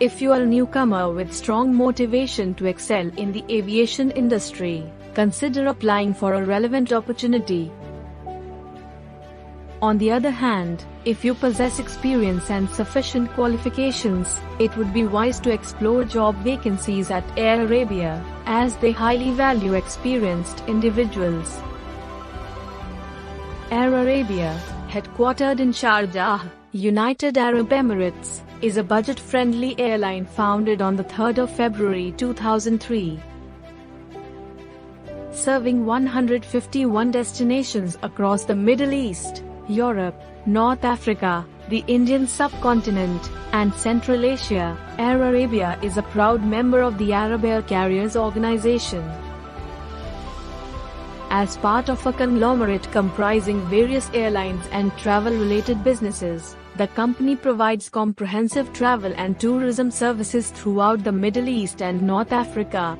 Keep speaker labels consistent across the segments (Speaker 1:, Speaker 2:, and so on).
Speaker 1: If you are a newcomer with strong motivation to excel in the aviation industry, consider applying for a relevant opportunity. On the other hand, if you possess experience and sufficient qualifications, it would be wise to explore job vacancies at Air Arabia, as they highly value experienced individuals. Air Arabia, headquartered in Sharjah, United Arab Emirates, is a budget-friendly airline founded on the 3rd of February 2003. Serving 151 destinations across the Middle East, Europe, North Africa, the Indian subcontinent, and Central Asia, Air Arabia is a proud member of the Arab Air Carriers Organization. As part of a conglomerate comprising various airlines and travel-related businesses, the company provides comprehensive travel and tourism services throughout the Middle East and North Africa.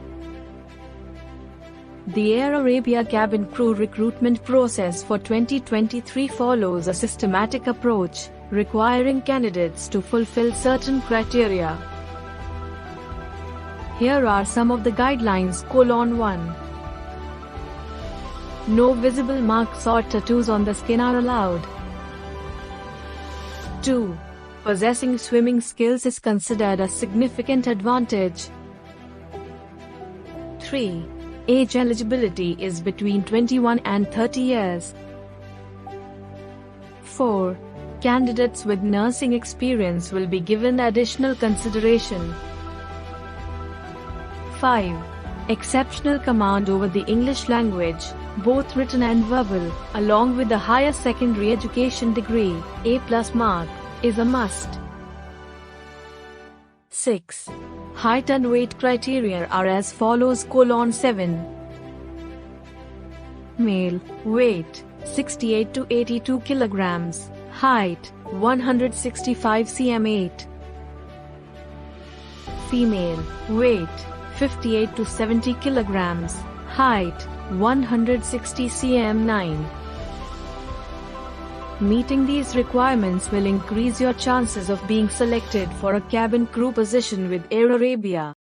Speaker 1: The Air Arabia cabin crew recruitment process for 2023 follows a systematic approach, requiring candidates to fulfill certain criteria. Here are some of the guidelines. 1. No visible marks or tattoos on the skin are allowed. 2. Possessing swimming skills is considered a significant advantage. 3. Age eligibility is between 21 and 30 years. 4. Candidates with nursing experience will be given additional consideration. 5. Exceptional command over the English language, both written and verbal, along with a higher secondary education degree, A+ mark, is a must. 6. Height and weight criteria are as follows: 7. Male, weight 68 to 82 kilograms, height 165 cm. 8. Female, weight 58 to 70 kilograms, height 160 cm. 9. Meeting these requirements will increase your chances of being selected for a cabin crew position with Air Arabia.